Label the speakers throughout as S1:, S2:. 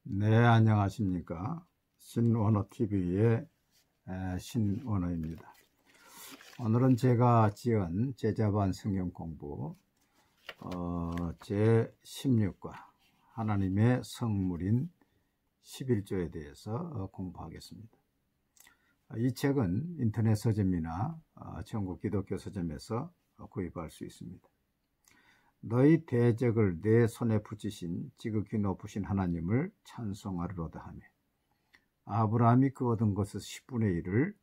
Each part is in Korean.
S1: 네, 안녕하십니까. 신원어TV의 신원어입니다. 오늘은 제가 지은 제자반 성경 공부 제16과 하나님의 성물인 11조에 대해서 공부하겠습니다. 이 책은 인터넷 서점이나 전국 기독교 서점에서 구입할 수 있습니다. 너희 대적을 내 손에 붙이신 지극히 높으신 하나님을 찬송하리로다 하며 아브라함이 그 얻은 것의 10분의 1을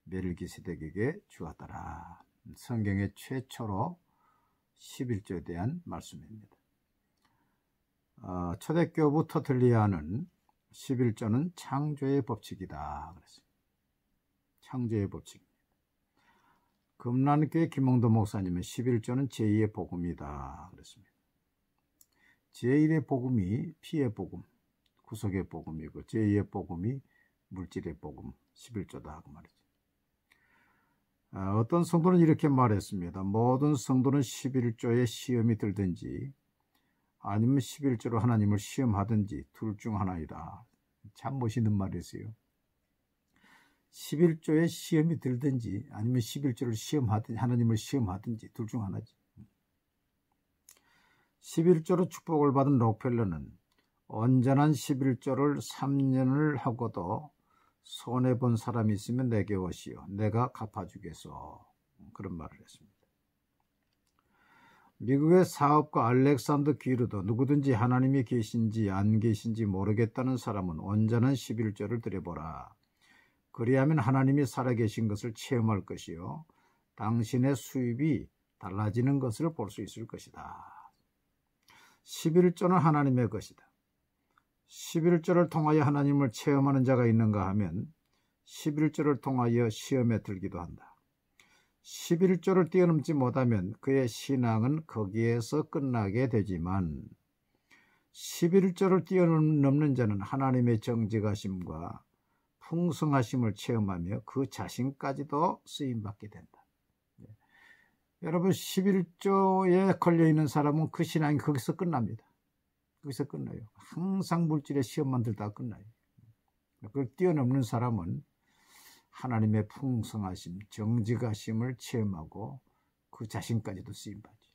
S1: 멜기세덱에게 주었더라. 성경의 최초로 11조에 대한 말씀입니다. 초대교부 터틀리아는 11조는 창조의 법칙이다 그랬습니다. 창조의 법칙. 금란교회 김홍도 목사님은 11조는 제2의 복음이다 그랬습니다. 제1의 복음이 피의 복음, 구속의 복음이고 제2의 복음이 물질의 복음, 11조다 하고 말이죠. 어떤 성도는 이렇게 말했습니다. 모든 성도는 11조에 시험이 들든지 아니면 11조로 하나님을 시험하든지 둘 중 하나이다. 참 멋있는 말이었어요. 11조에 시험이 들든지 아니면 11조를 시험하든지 하나님을 시험하든지 둘 중 하나지. 11조로 축복을 받은 록펠러는 온전한 11조를 3년을 하고도 손해본 사람이 있으면 내게 오시오. 내가 갚아주겠소. 그런 말을 했습니다. 미국의 사업가 알렉산더 귀르도 누구든지 하나님이 계신지 안 계신지 모르겠다는 사람은 온전한 11조를 드려보라. 그리하면 하나님이 살아계신 것을 체험할 것이요 당신의 수입이 달라지는 것을 볼 수 있을 것이다. 11조는 하나님의 것이다. 11조를 통하여 하나님을 체험하는 자가 있는가 하면 11조를 통하여 시험에 들기도 한다. 11조를 뛰어넘지 못하면 그의 신앙은 거기에서 끝나게 되지만 11조를 뛰어넘는 자는 하나님의 정직하심과 풍성하심을 체험하며 그 자신까지도 쓰임받게 된다. 여러분 11조에 걸려있는 사람은 그 신앙이 거기서 끝납니다. 거기서 끝나요. 항상 물질의 시험만 들다가 끝나요. 그걸 뛰어넘는 사람은 하나님의 풍성하심, 정직하심을 체험하고 그 자신까지도 쓰임받지.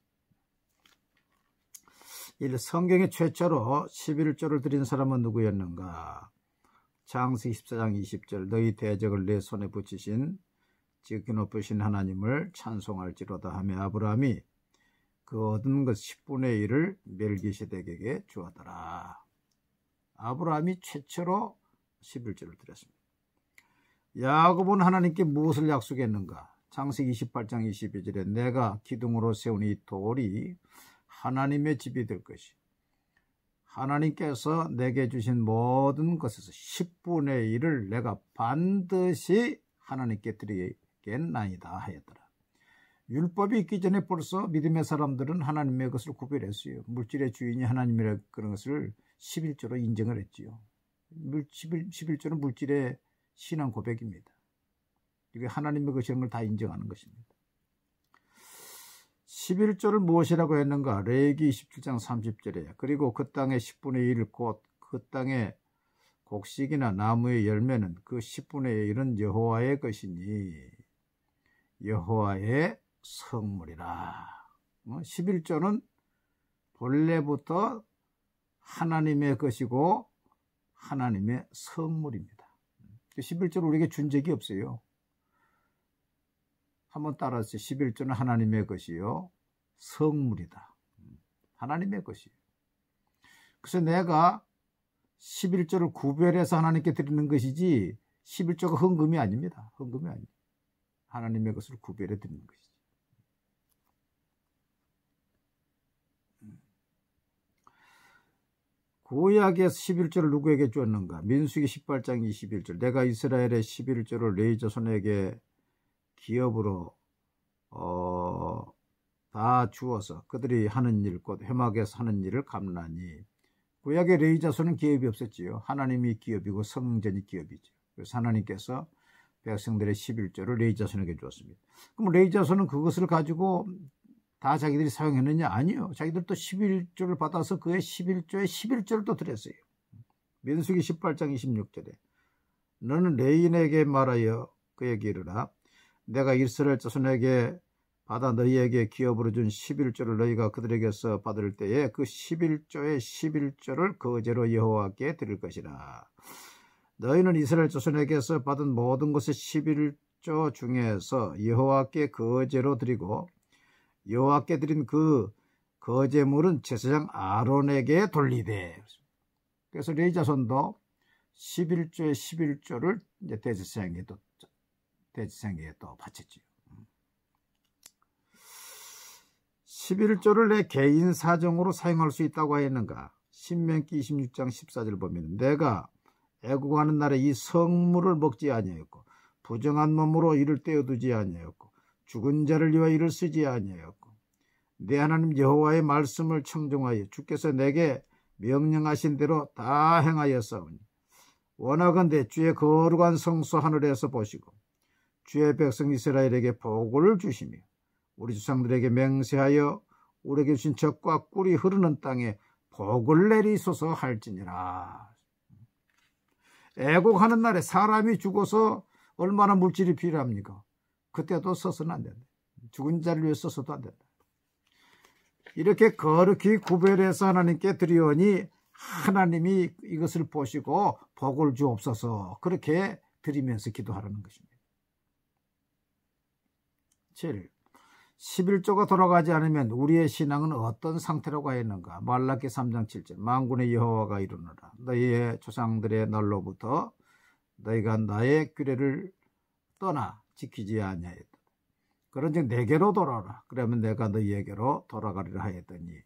S1: 성경의 최초로 11조를 드린 사람은 누구였는가? 창세기 14장 20절 너희 대적을 내 손에 붙이신 지극히 높으신 하나님을 찬송할지로다 하며 아브라함이 그 얻은 것 10분의 1을 멜기세덱에게 주었더라. 아브라함이 최초로 11조를 드렸습니다. 야곱은 하나님께 무엇을 약속했는가? 창세기 28장 22절에 내가 기둥으로 세운 이 돌이 하나님의 집이 될 것이 하나님께서 내게 주신 모든 것에서 10분의 1을 내가 반드시 하나님께 드리겠나이다 하였더라. 율법이 있기 전에 벌써 믿음의 사람들은 하나님의 것을 구별했어요. 물질의 주인이 하나님이라 그런 것을 11조로 인정을 했지요. 11조는 물질의 신앙 고백입니다. 이게 하나님의 것이라는 걸 다 인정하는 것입니다. 11조를 무엇이라고 했는가? 레위기 27장 30절에 그리고 그 땅의 10분의 1 곧 그 땅의 곡식이나 나무의 열매는 그 10분의 1은 여호와의 것이니 여호와의 성물이라. 11조는 본래부터 하나님의 것이고 하나님의 성물입니다. 11조를 우리에게 준 적이 없어요. 한번 따라하세요. 11조는 하나님의 것이요 성물이다. 하나님의 것이에요. 그래서 내가 11조를 구별해서 하나님께 드리는 것이지 11조가 헌금이 아닙니다. 헌금이 아닙니다. 하나님의 것을 구별해 드리는 것이지. 구약에서 11조를 누구에게 줬는가? 민수기 18장 21절 내가 이스라엘의 11조를 레위 자손에게 기업으로 다 주어서 그들이 하는 일 곧 회막에서 하는 일을 갚나니. 구약의 레위 자손은 기업이 없었지요. 하나님이 기업이고 성전이 기업이죠. 그래서 하나님께서 백성들의 11조를 레위 자손에게 주었습니다. 그럼 레위 자손은 그것을 가지고 다 자기들이 사용했느냐? 아니요. 자기들도 11조를 받아서 그의 11조에 11조를 또 드렸어요. 민수기 18장 26절에 너는 레인에게 말하여 그에게 이르라. 내가 이스라엘 자손에게 받아 너희에게 기업으로 준 11조를 너희가 그들에게서 받을 때에 그 11조의 11조를 거제로 여호와께 드릴 것이라. 너희는 이스라엘 자손에게서 받은 모든 것의 11조 중에서 여호와께 거제로 드리고 여호와께 드린 그 거제물은 제사장 아론에게 돌리되. 그래서 레위 자손도 11조의 11조를 이제 대제사장에게 또 바쳤지요. 11조를 내 개인 사정으로 사용할 수 있다고 하였는가? 신명기 26장 14절 보면 내가 애국하는 날에 이 성물을 먹지 아니하였고 부정한 몸으로 이를 떼어두지 아니하였고 죽은 자를 위하여 이를 쓰지 아니하였고 내 하나님 여호와의 말씀을 청종하여 주께서 내게 명령하신 대로 다 행하였사오니 원하건대 주의 거룩한 성소 하늘에서 보시고 주의 백성 이스라엘에게 복을 주시며 우리 조상들에게 맹세하여 우리에게 주신 젖과 꿀이 흐르는 땅에 복을 내리소서 할지니라. 애곡하는 날에 사람이 죽어서 얼마나 물질이 필요합니까? 그때도 써서는 안 된다. 죽은 자를 위해 써서도 안 된다. 이렇게 거룩히 구별해서 하나님께 드리오니 하나님이 이것을 보시고 복을 주옵소서 그렇게 드리면서 기도하라는 것입니다. 7. 11조가 돌아가지 않으면 우리의 신앙은 어떤 상태라고 하였는가? 말라기 3장 7절 만군의 여호와가 이르노라. 너희의 조상들의 날로부터 너희가 나의 규례를 떠나 지키지 아니하였다. 그런즉 내게로 돌아오라. 그러면 내가 너희에게로 돌아가리라 하였더니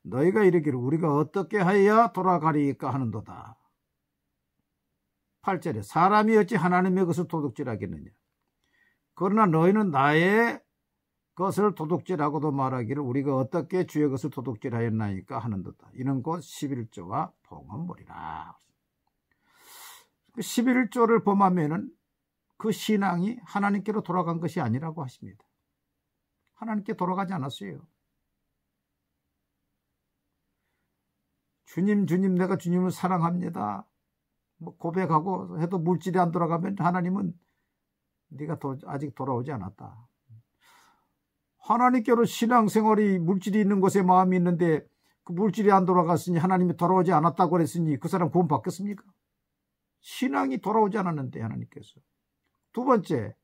S1: 너희가 이르기를 우리가 어떻게 하여야 돌아가리까 하는도다. 8절에 사람이 어찌 하나님의 것을 도둑질하겠느냐. 그러나 너희는 나의 것을 도둑질하고도 말하기를 우리가 어떻게 주의 것을 도둑질하였나이까 하는도다. 이는 곧 11조와 봉헌물이라. 11조를 범하면은 그 신앙이 하나님께로 돌아간 것이 아니라고 하십니다. 하나님께 돌아가지 않았어요. 주님 내가 주님을 사랑합니다. 뭐 고백하고 해도 물질이 안 돌아가면 하나님은 네가 아직 돌아오지 않았다. 하나님께로 신앙생활이 물질이 있는 곳에 마음이 있는데 그 물질이 안 돌아갔으니 하나님이 돌아오지 않았다고 그랬으니 그 사람 구원 받겠습니까? 신앙이 돌아오지 않았는데 하나님께서. 두 번째,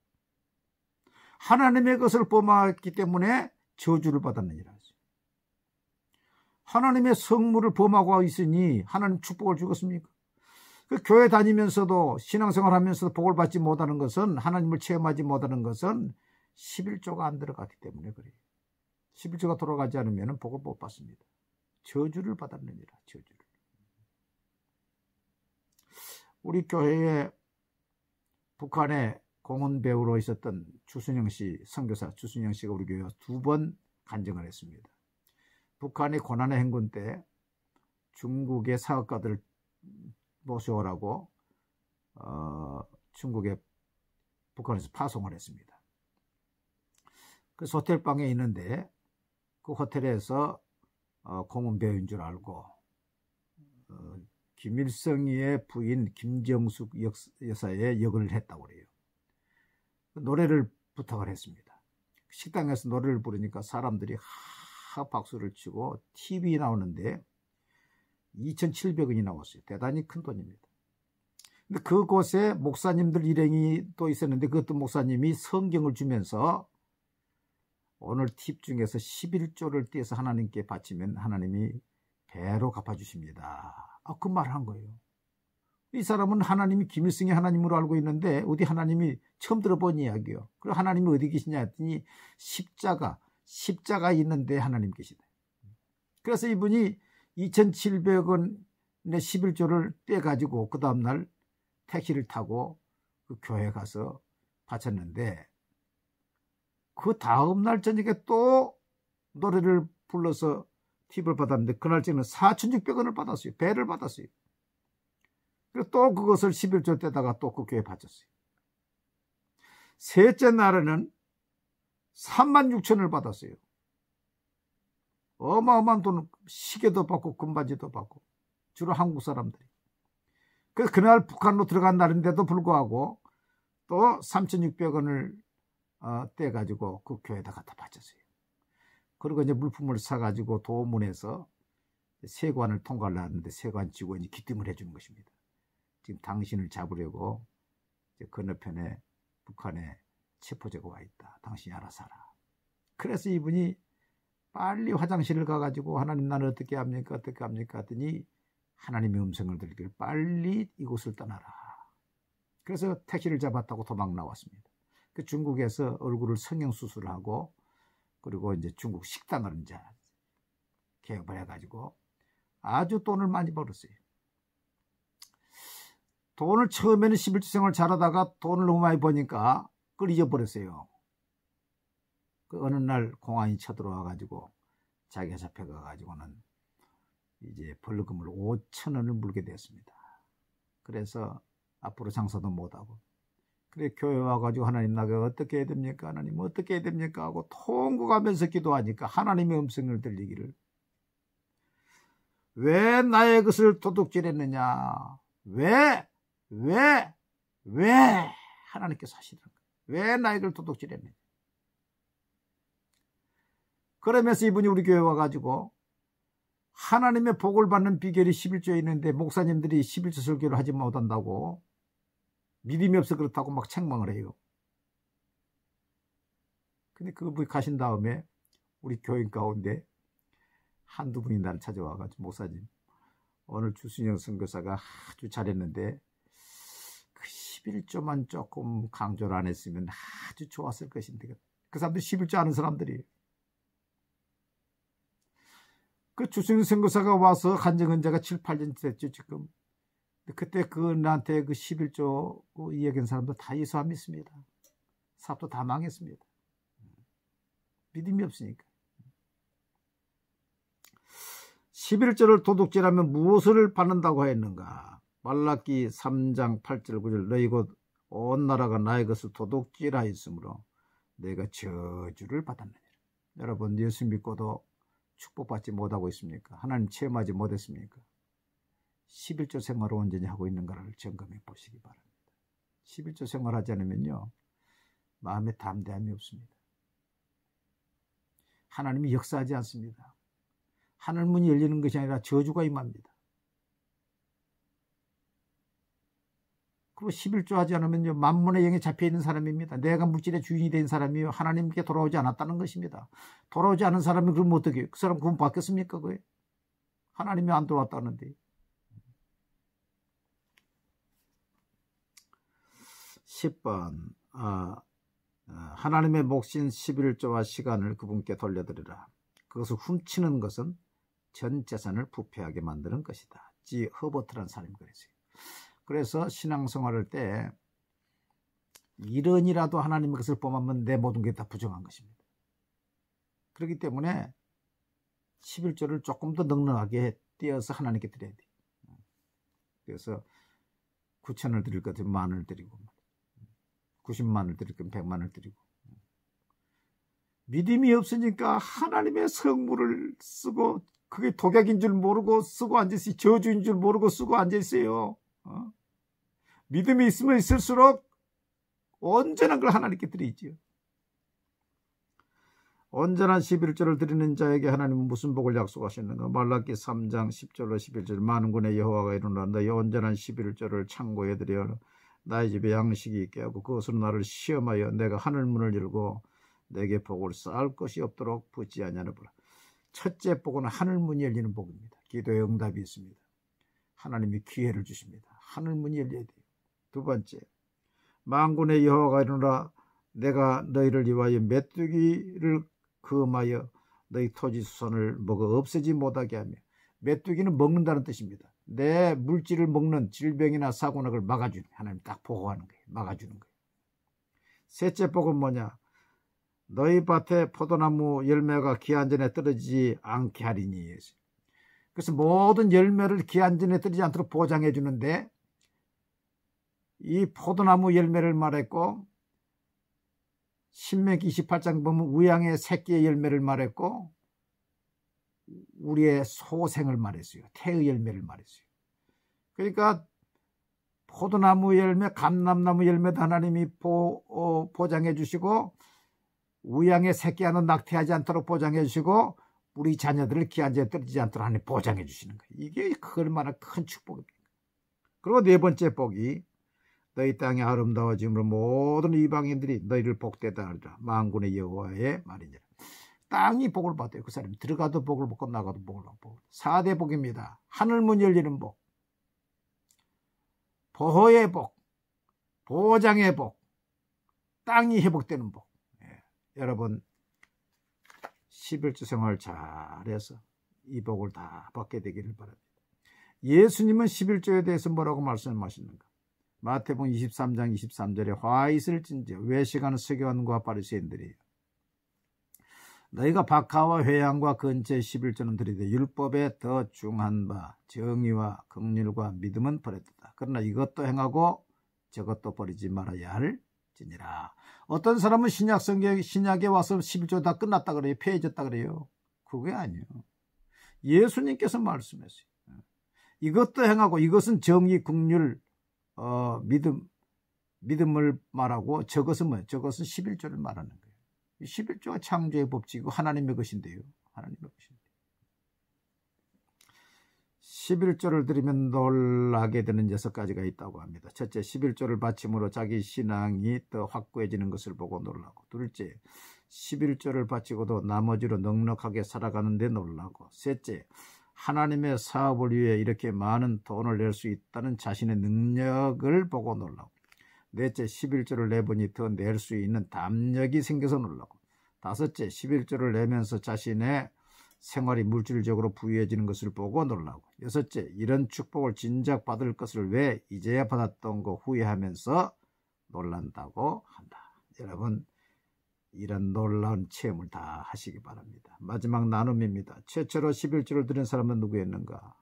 S1: 하나님의 것을 범하기 때문에 저주를 받았느니라. 하나님의 성물을 범하고 있으니 하나님 축복을 주겠습니까? 그 교회 다니면서도 신앙생활하면서도 복을 받지 못하는 것은 하나님을 체험하지 못하는 것은 11조가 안 들어갔기 때문에 그래요. 11조가 돌아가지 않으면 복을 못 받습니다. 저주를 받았느니라. 저주를. 우리 교회에 북한에 공헌 배우로 있었던 주순영 씨, 선교사 주순영 씨가 우리 교회에 2번 간증을 했습니다. 북한이 고난의 행군 때 중국의 사업가들을 모셔오라고 중국에 북한에서 파송을 했습니다. 그래서 호텔방에 있는데 그 호텔에서 공헌 배우인 줄 알고 김일성이의 부인 김정숙 여사의 역을 했다고 그래요. 노래를 부탁을 했습니다. 식당에서 노래를 부르니까 사람들이 박수를 치고 TV 나오는데 2,700원이 나왔어요. 대단히 큰 돈입니다. 근데 그곳에 목사님들 일행이 또 있었는데 그것도 목사님이 성경을 주면서 오늘 팁 중에서 11조를 떼서 하나님께 바치면 하나님이 배로 갚아주십니다. 그 말을 한 거예요. 이 사람은 하나님이 김일성이 하나님으로 알고 있는데 어디 하나님이 처음 들어본 이야기요. 그리고 하나님이 어디 계시냐 했더니 십자가 있는데 하나님 계시다. 그래서 이분이 2,700원의 11조를 떼가지고 그 다음날 택시를 타고 그 교회에 가서 바쳤는데 그 다음날 저녁에 또 노래를 불러서 팁을 받았는데 그날 저는 4,600원을 받았어요. 배를 받았어요. 그리고 또 그것을 11조 떼다가 또 그 교회에 바쳤어요. 셋째 날에는 36,000원을 받았어요. 어마어마한 돈, 시계도 받고 금바지도 받고 주로 한국 사람들이. 그래서 그날 북한으로 들어간 날인데도 불구하고 또 3,600원을 떼가지고 그 교회에다 갖다 바쳤어요. 그리고 이제 물품을 사가지고 도문에서 세관을 통과를 하는데 세관 직원이 기뜸을 해주는 것입니다. 지금 당신을 잡으려고 건너편에 북한에 체포제가 와 있다. 당신이 알아서 하라. 그래서 이분이 빨리 화장실을 가가지고 하나님 나는 어떻게 합니까? 어떻게 합니까? 하더니 하나님의 음성을 들기를 빨리 이곳을 떠나라. 그래서 택시를 잡았다고 도망 나왔습니다. 그 중국에서 얼굴을 성형수술을 하고 그리고 이제 중국 식당을 이제 개업을 해가지고 아주 돈을 많이 벌었어요. 돈을 처음에는 11조 생활을 잘하다가 돈을 너무 많이 버니까 그걸 잊어버렸어요. 그 어느 날 공안이 쳐들어와가지고 자기가 잡혀가가지고는 이제 벌금을 5,000원을 물게 됐습니다. 그래서 앞으로 장사도 못하고 그래 교회 와가지고 하나님 나가 어떻게 해야 됩니까? 하나님 어떻게 해야 됩니까? 하고 통곡하면서 기도하니까 하나님의 음성을 들리기를 왜 나의 것을 도둑질했느냐? 왜 하나님께서 하시는 거예요? 왜 나의 것을 도둑질했느냐? 그러면서 이분이 우리 교회 와가지고 하나님의 복을 받는 비결이 11조에 있는데 목사님들이 11조 설교를 하지 못한다고 믿음이 없어 그렇다고 막 책망을 해요. 근데 그분이 가신 다음에 우리 교인 가운데 한두 분이 나를 찾아와가지고 목사님 오늘 주순영 선교사가 아주 잘했는데 그 11조만 조금 강조를 안 했으면 아주 좋았을 것인데 그 사람들이 11조 아는 사람들이 그 주순영 선교사가 와서 간증한 지가 7, 8년 됐죠 지금. 그때 나한테 그 11조 이야기한 사람도 다 예수 안 믿습니다. 사업도 다 망했습니다. 믿음이 없으니까. 11조를 도둑질하면 무엇을 받는다고 하였는가? 말라기 3장 8절 9절 너희 곧 온 나라가 나의 것을 도둑질하였으므로 내가 저주를 받았느니라. 여러분 예수 믿고도 축복받지 못하고 있습니까? 하나님 체험하지 못했습니까? 11조 생활을 온전히 하고 있는가를 점검해 보시기 바랍니다. 11조 생활하지 않으면요 마음에 담대함이 없습니다. 하나님이 역사하지 않습니다. 하늘 문이 열리는 것이 아니라 저주가 임합니다. 그리고 11조 하지 않으면요 만문의 영에 잡혀있는 사람입니다. 내가 물질의 주인이 된 사람이요 하나님께 돌아오지 않았다는 것입니다. 돌아오지 않은 사람이 그러면 어떻게 해요? 그 사람 구원 받겠습니까? 그게? 하나님이 안 돌아왔다는데. 10번 하나님의 몫인 11조와 시간을 그분께 돌려드리라. 그것을 훔치는 것은 전 재산을 부패하게 만드는 것이다. 지 허버트라는 사람이 그랬어요. 그래서 신앙생활할 때 1원이라도 하나님의 것을 범하면 내 모든 게 다 부정한 것입니다. 그렇기 때문에 11조를 조금 더 넉넉하게 떼어서 하나님께 드려야 돼요. 그래서 9천을 드릴 것 같으면 10,000을 드리고 90만을 드릴 거면 100만을 드리고 믿음이 없으니까 하나님의 성물을 쓰고 그게 독약인 줄 모르고 쓰고 앉아있어요. 저주인 줄 모르고 쓰고 앉아있어요. 믿음이 있으면 있을수록 온전한 걸 하나님께 드리지요. 온전한 11조를 드리는 자에게 하나님은 무슨 복을 약속하셨는가? 말라기 3장 10절로 11절 많은 군의 여호와가 이르노라 너희 온전한 11조를 창고에 들여 나의 집에 양식이 있게 하고 그것으로 나를 시험하여 내가 하늘문을 열고 내게 복을 쌓을 것이 없도록 붙지 아니하노라. 첫째 복은 하늘문이 열리는 복입니다. 기도의 응답이 있습니다. 하나님이 기회를 주십니다. 하늘문이 열려야 돼요. 두 번째, 만군의 여호와가 이르노라 내가 너희를 위하여 메뚜기를 금하여 너희 토지 수선을 먹어 없애지 못하게 하며 메뚜기는 먹는다는 뜻입니다. 내 물질을 먹는 질병이나 사고나 그걸 막아주는 하나님 딱 보호하는 거예요. 막아주는 거예요. 셋째 복은 뭐냐? 너희 밭에 포도나무 열매가 기한 전에 떨어지지 않게 하리니. 그래서 모든 열매를 기한 전에 떨어지지 않도록 보장해 주는데 이 포도나무 열매를 말했고 신명기 28장 보면 우양의 새끼의 열매를 말했고 우리의 소생을 말했어요. 태의 열매를 말했어요. 그러니까 포도나무 열매, 감람나무 열매도 하나님이 보장해 주시고 우양의 새끼하는 낙태하지 않도록 보장해 주시고 우리 자녀들을 귀한 자에 떨어지지 않도록 하나님 보장해 주시는 거예요. 이게 얼마나 큰 축복입니까? 그리고 네 번째 복이 너희 땅이 아름다워짐으로 모든 이방인들이 너희를 복되다 하리라. 만군의 여호와의 말이니라. 땅이 복을 받아요. 그 사람이 들어가도 복을 받고 나가도 복을 받고. 4대 복입니다. 하늘문 열리는 복, 보호의 복, 보장의 복, 땅이 회복되는 복. 예. 여러분 11주 생활 잘해서 이 복을 다 받게 되기를 바랍니다. 예수님은 11조에 대해서 뭐라고 말씀하시는가? 마태복음 23장 23절에 화 있을 진저 외식하는 서기관과 바리새인들이에요. 너희가 박하와 회양과 근처의 11조는 드리되 율법에 더 중한 바 정의와 긍휼과 믿음은 버렸다. 그러나 이것도 행하고 저것도 버리지 말아야 할지니라. 어떤 사람은 신약에 와서 11조 다 끝났다 그래요. 폐해졌다 그래요. 그게 아니에요. 예수님께서 말씀했어요. 이것도 행하고 이것은 정의, 긍휼, 믿음을 말하고 저것은 뭐예요? 저것은 11조를 말하는 거예요. 11조가 창조의 법칙이고 하나님의 것인데요. 하나님의 것인데. 11조를 드리면 놀라게 되는 6가지가 있다고 합니다. 첫째, 11조를 바침으로 자기 신앙이 더 확고해지는 것을 보고 놀라고. 둘째, 11조를 바치고도 나머지로 넉넉하게 살아가는 데 놀라고. 셋째, 하나님의 사업을 위해 이렇게 많은 돈을 낼 수 있다는 자신의 능력을 보고 놀라고. 넷째, 11조를 내보니 더 낼 수 있는 담력이 생겨서 놀라고. 다섯째, 11조를 내면서 자신의 생활이 물질적으로 부유해지는 것을 보고 놀라고. 여섯째, 이런 축복을 진작 받을 것을 왜 이제야 받았던 거 후회하면서 놀란다고 한다. 여러분, 이런 놀라운 체험을 다 하시기 바랍니다. 마지막 나눔입니다. 최초로 11조를 드린 사람은 누구였는가?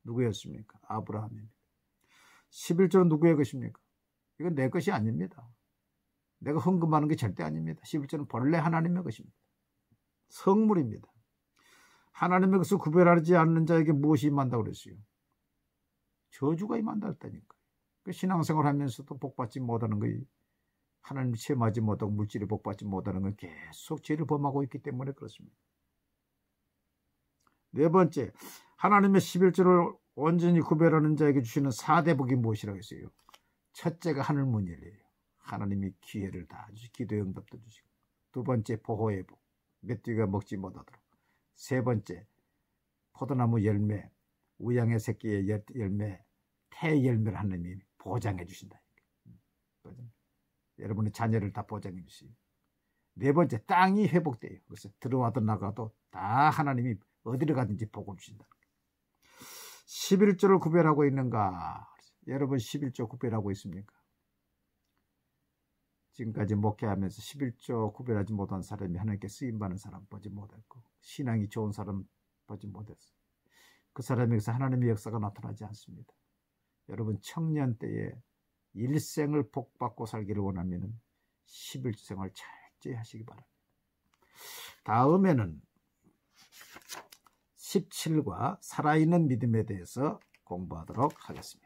S1: 누구였습니까? 아브라함입니다. 11조는 누구의 것입니까? 이건 내 것이 아닙니다. 내가 헌금하는 게 절대 아닙니다. 11조는 본래 하나님의 것입니다. 성물입니다. 하나님의 것을 구별하지 않는 자에게 무엇이 임한다고 그랬어요? 저주가 임한다 했다니까요. 신앙생활 하면서도 복받지 못하는 거예요. 하나님을 체험하지 못하고 물질을 복받지 못하는 건 계속 죄를 범하고 있기 때문에 그렇습니다. 네 번째, 하나님의 11조를 온전히 구별하는 자에게 주시는 4대 복이 무엇이라고 했어요? 첫째가 하늘문 열려요. 하나님이 기회를 다 주시고 기도의 응답도 주시고. 두 번째, 보호의 복, 메뚜기가 먹지 못하도록. 세 번째, 포도나무 열매, 우양의 새끼의 열매, 태 열매를 하나님이 보장해 주신다. 여러분의 자녀를 다 보장해 주시고. 네 번째, 땅이 회복돼요. 그래서 들어와도 나가도 다 하나님이 어디로 가든지 복을 주신다. 11조를 구별하고 있는가? 여러분 11조 구별하고 있습니까? 지금까지 목회하면서 11조 구별하지 못한 사람이 하나님께 쓰임받는 사람 보지 못했고 신앙이 좋은 사람 보지 못했어요. 그 사람에게서 하나님의 역사가 나타나지 않습니다. 여러분 청년 때에 일생을 복받고 살기를 원하면 11조 생활 철저히 하시기 바랍니다. 다음에는 17과 살아있는 믿음에 대해서 공부하도록 하겠습니다.